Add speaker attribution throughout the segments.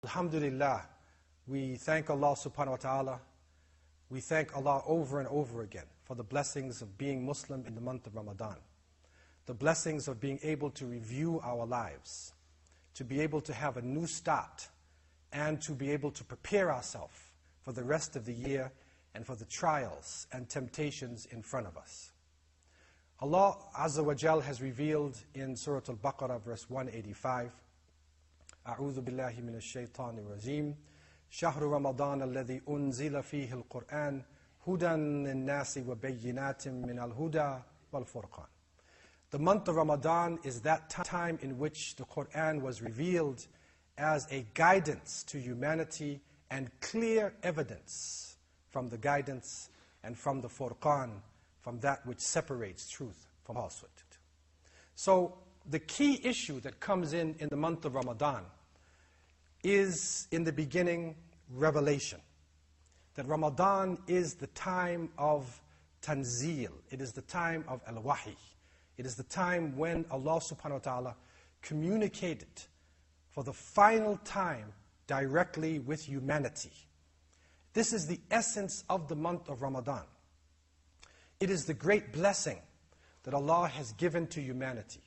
Speaker 1: Alhamdulillah, we thank Allah subhanahu wa ta'ala. We thank Allah over and over again for the blessings of being Muslim in the month of Ramadan. The blessings of being able to review our lives, to be able to have a new start, and to be able to prepare ourselves for the rest of the year and for the trials and temptations in front of us. Allah Azza wa Jal has revealed in Surah Al-Baqarah verse 185, أعوذ بالله من الشيطان الرجيم شهر رمضان الذي أنزل فيه القرآن هدى للناس وبينات من الهدى والفرقان. The month of Ramadan is that time in which the Quran was revealed as a guidance to humanity and clear evidence from the guidance and from the Furqan, from that which separates truth from falsehood. So the key issue that comes in the month of Ramadan is, in the beginning, revelation. That Ramadan is the time of tanzil. It is the time of al-wahi. It is the time when Allah subhanahu wa ta'ala communicated for the final time directly with humanity. This is the essence of the month of Ramadan. It is the great blessing that Allah has given to humanity.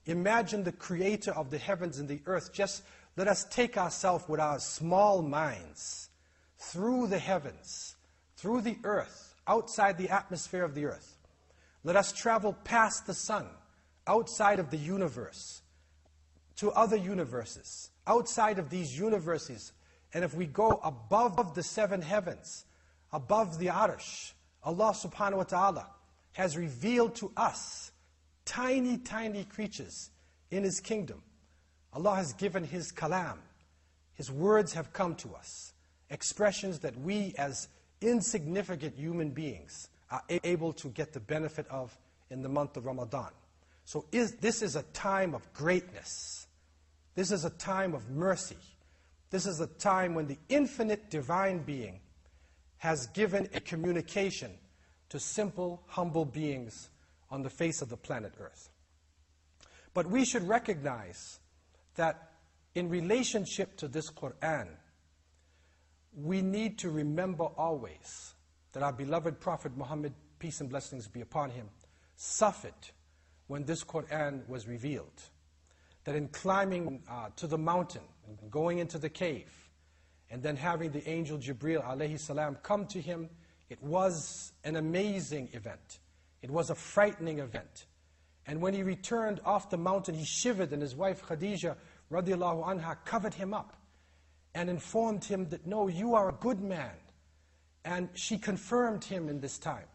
Speaker 1: Imagine the creator of the heavens and the earth. Just let us take ourselves with our small minds through the heavens, through the earth, outside the atmosphere of the earth. Let us travel past the sun, outside of the universe, to other universes, outside of these universes. And if we go above the seven heavens, above the Arsh, Allah subhanahu wa ta'ala has revealed to us tiny, tiny creatures in His kingdom. Allah has given His kalam. His words have come to us. Expressions that we as insignificant human beings are able to get the benefit of in the month of Ramadan. So this is a time of greatness. This is a time of mercy. This is a time when the infinite divine being has given a communication to simple, humble beings on the face of the planet Earth. But we should recognize that in relationship to this Qur'an, we need to remember always that our beloved Prophet Muhammad, peace and blessings be upon him, suffered when this Qur'an was revealed. That in climbing to the mountain, and going into the cave, and then having the angel Jibreel alayhi salam come to him, it was an amazing event. It was a frightening event. And when he returned off the mountain, he shivered, and his wife Khadija radiallahu anha covered him up and informed him that, no, you are a good man. And she confirmed him in this time.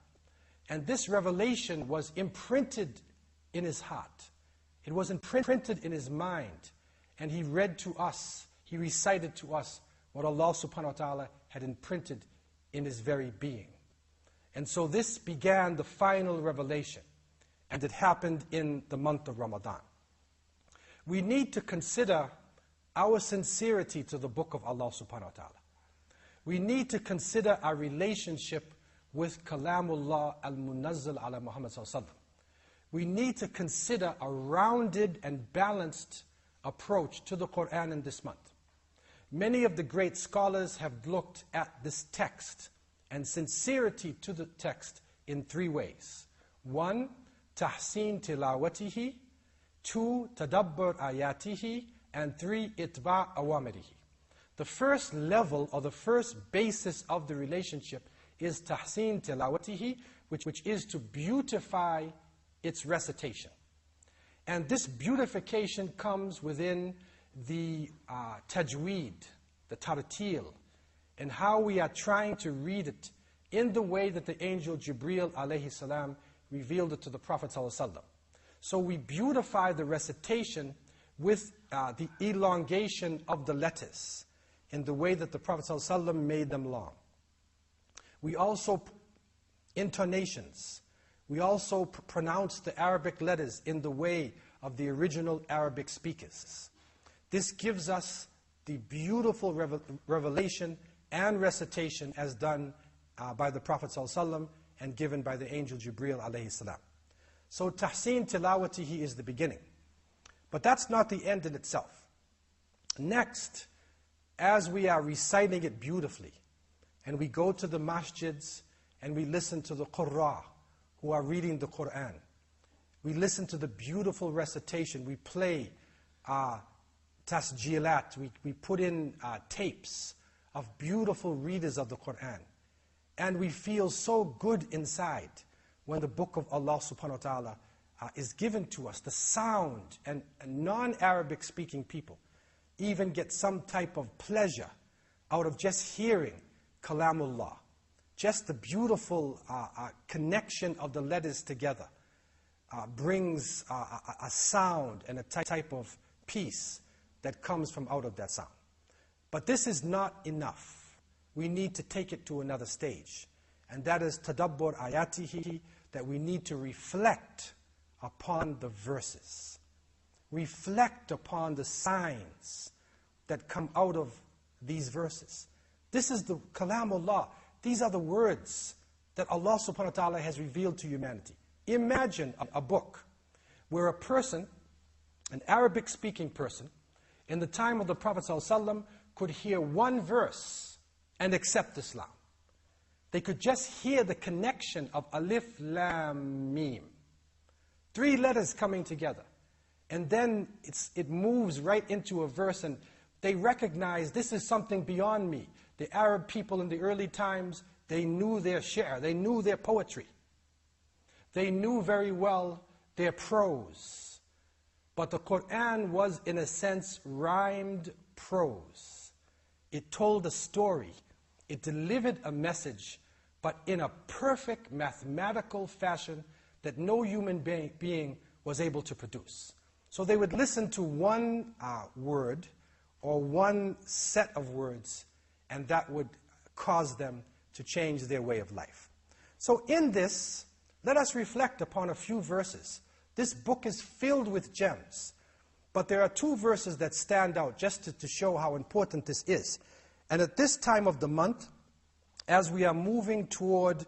Speaker 1: And this revelation was imprinted in his heart. It was imprinted in his mind. And he read to us, he recited to us what Allah subhanahu wa ta'ala had imprinted in his very being. And so this began the final revelation. And it happened in the month of Ramadan. We need to consider our sincerity to the book of Allah subhanahu wa ta'ala. We need to consider our relationship with Kalamullah al-Munazzal ala Muhammad sallallahu alaihi wasallam. We need to consider a rounded and balanced approach to the Qur'an in this month. Many of the great scholars have looked at this text and sincerity to the text in three ways. One, tahsin tilawatihi. Two, tadabbur ayatihi. And three, itba' awamirihi. The first level, or the first basis of the relationship is tahsin tilawatihi, which is to beautify its recitation. And this beautification comes within the tajweed, the tartil, and how we are trying to read it in the way that the angel Jibreel alayhi salam revealed it to the Prophet sallallahu alaihi wasallam. So we beautify the recitation with the elongation of the letters in the way that the Prophet ﷺ made them long. We also, intonations, we also pronounce the Arabic letters in the way of the original Arabic speakers. This gives us the beautiful revelation and recitation as done by the Prophet ﷺ and given by the angel Jibreel alayhi salam. So tahsin tilawatihi is the beginning. But that's not the end in itself. Next, as we are reciting it beautifully, and we go to the masjids and we listen to the qurra who are reading the Quran, we listen to the beautiful recitation, we play tasjilat, we put in tapes of beautiful readers of the Quran, and we feel so good inside when the book of Allah subhanahu wa ta'ala is given to us. The sound, and non-Arabic speaking people even get some type of pleasure out of just hearing Kalamullah. Just the beautiful connection of the letters together brings a sound and a type of peace that comes from out of that sound. But this is not enough. We need to take it to another stage. And that is tadabbur ayatihi, that we need to reflect upon the verses. Reflect upon the signs that come out of these verses. This is the Kalamullah. These are the words that Allah subhanahu wa ta'ala has revealed to humanity. Imagine a book where a person, an Arabic speaking person, in the time of the Prophet ﷺ could hear one verse and accept Islam. They could just hear the connection of Alif, Lam, Mim. 3 letters coming together. And then it moves right into a verse, and they recognize this is something beyond me. The Arab people in the early times, they knew their shi'r, they knew their poetry. They knew very well their prose. But the Quran was, in a sense, rhymed prose. It told a story. It delivered a message, but in a perfect mathematical fashion that no human being was able to produce. So they would listen to one word or one set of words, and that would cause them to change their way of life. So in this, let us reflect upon a few verses. This book is filled with gems, but there are 2 verses that stand out just to show how important this is. And at this time of the month, as we are moving toward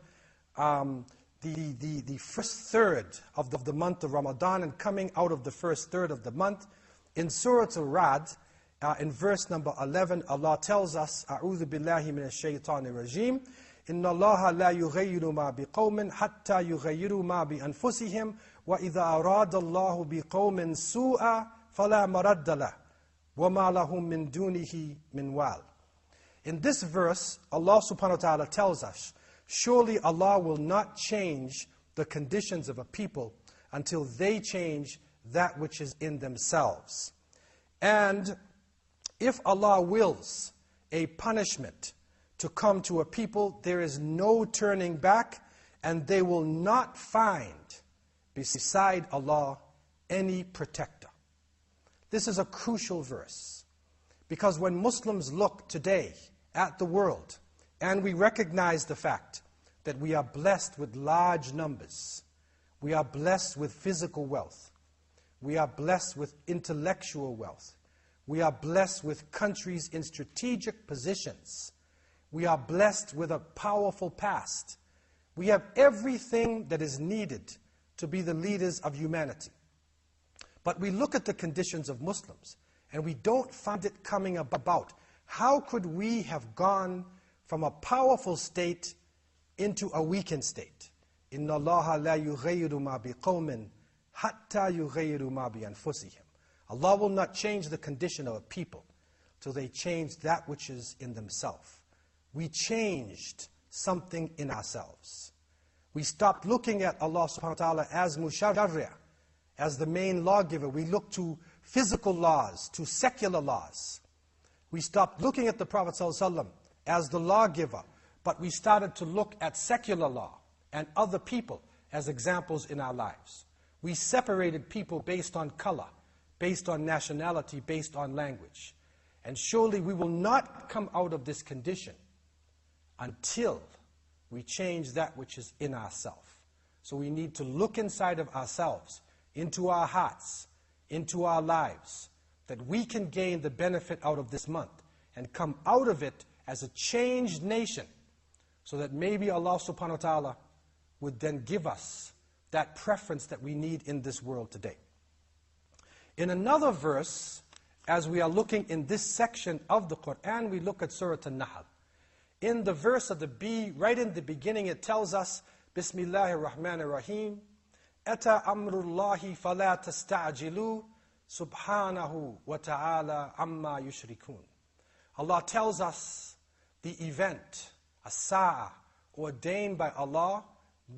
Speaker 1: the first third of the month of Ramadan and coming out of the first third of the month, in Surah Al-Ra'd, in verse number 11, Allah tells us, أعوذ بالله من الشيطان الرجيم إن الله لا يغير ما بقوم حتى يغيروا ما بأنفسهم وإذا أراد الله بقوم سوءا فلا مرد له وما لهم من دونه من وال. In this verse, Allah subhanahu wa ta'ala tells us, surely Allah will not change the conditions of a people until they change that which is in themselves. And if Allah wills a punishment to come to a people, there is no turning back, and they will not find beside Allah any protector. This is a crucial verse, because when Muslims look today at the world, and we recognize the fact that we are blessed with large numbers, we are blessed with physical wealth, we are blessed with intellectual wealth, we are blessed with countries in strategic positions, we are blessed with a powerful past, we have everything that is needed to be the leaders of humanity. But we look at the conditions of Muslims, and we don't find it coming about. How could we have gone from a powerful state into a weakened state? إِنَّ اللَّهَ لَا يُغَيِّرُ مَا بِقَوْمٍ حَتَّى يُغَيِّرُ مَا بِأَنفُسِهِمْ. Allah will not change the condition of a people till they change that which is in themselves. We changed something in ourselves. We stopped looking at Allah subhanahu wa ta'ala as musharri', as the main lawgiver. We look to physical laws, to secular laws. We stopped looking at the Prophet ﷺ as the lawgiver, but we started to look at secular law and other people as examples in our lives. We separated people based on color, based on nationality, based on language. And surely we will not come out of this condition until we change that which is in ourselves. So we need to look inside of ourselves, into our hearts, into our lives, that we can gain the benefit out of this month and come out of it as a changed nation, so that maybe Allah subhanahu wa ta'ala would then give us that preference that we need in this world today. In another verse, as we are looking in this section of the Quran, we look at Surah An-Nahl. In the verse of the bee, right in the beginning, it tells us, Bismillahir Rahmanir Rahim, Ata amrullahi fala tasta'jilu, subhanahu wa ta'ala amma yushrikun. Allah tells us the event, as-sa'ah, ordained by Allah,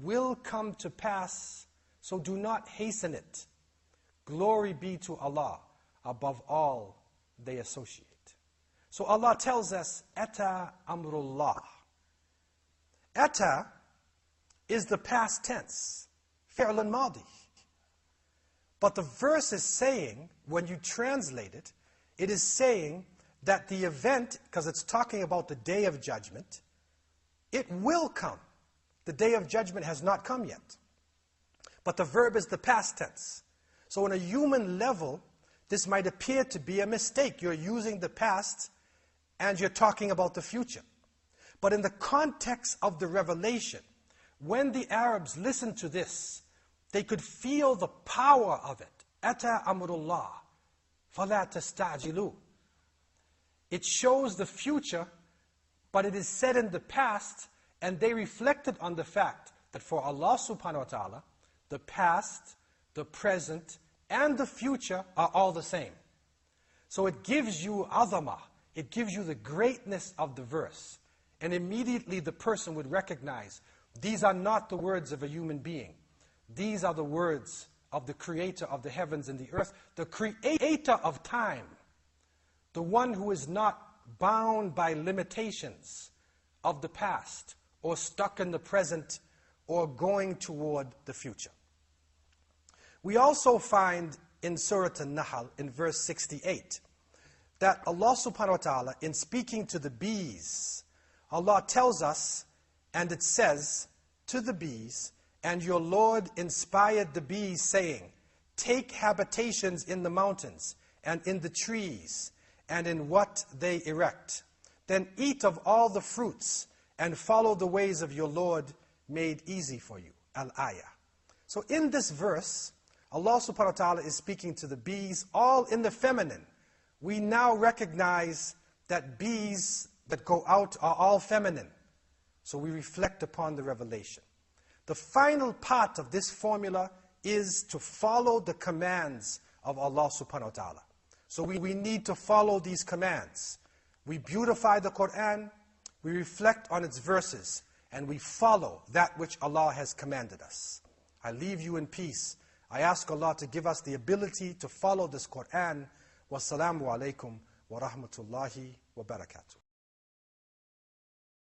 Speaker 1: will come to pass, so do not hasten it. Glory be to Allah above all they associate. So Allah tells us, Ata amrullah. Ata is the past tense, fi'l al-madi. But the verse is saying, when you translate it, it is saying that the event, because it's talking about the day of judgment, it will come. The day of judgment has not come yet. But the verb is the past tense. So on a human level, this might appear to be a mistake. You're using the past and you're talking about the future. But in the context of the revelation, when the Arabs listened to this, they could feel the power of it. Ata amrullah, fala tasta'jilu. It shows the future, but it is said in the past, and they reflected on the fact that for Allah subhanahu wa ta'ala, the past, the present, and the future are all the same. So it gives you azamah, it gives you the greatness of the verse. And immediately the person would recognize, these are not the words of a human being. These are the words of the creator of the heavens and the earth, the creator of time, the one who is not bound by limitations of the past, or stuck in the present, or going toward the future. We also find in Surah An-Nahl, in verse 68, that Allah subhanahu wa ta'ala, in speaking to the bees, Allah tells us, and it says to the bees, and your Lord inspired the bees, saying, take habitations in the mountains, and in the trees, and in what they erect. Then eat of all the fruits, and follow the ways of your Lord made easy for you. Al-Ayah. So in this verse, Allah subhanahu wa ta'ala is speaking to the bees, all in the feminine. We now recognize that bees that go out are all feminine. So we reflect upon the revelation. The final part of this formula is to follow the commands of Allah subhanahu wa ta'ala. So we need to follow these commands. We beautify the Quran, we reflect on its verses, and we follow that which Allah has commanded us. I leave you in peace. I ask Allah to give us the ability to follow this Quran. Wassalamu alaikum wa rahmatullahi wa barakatuh.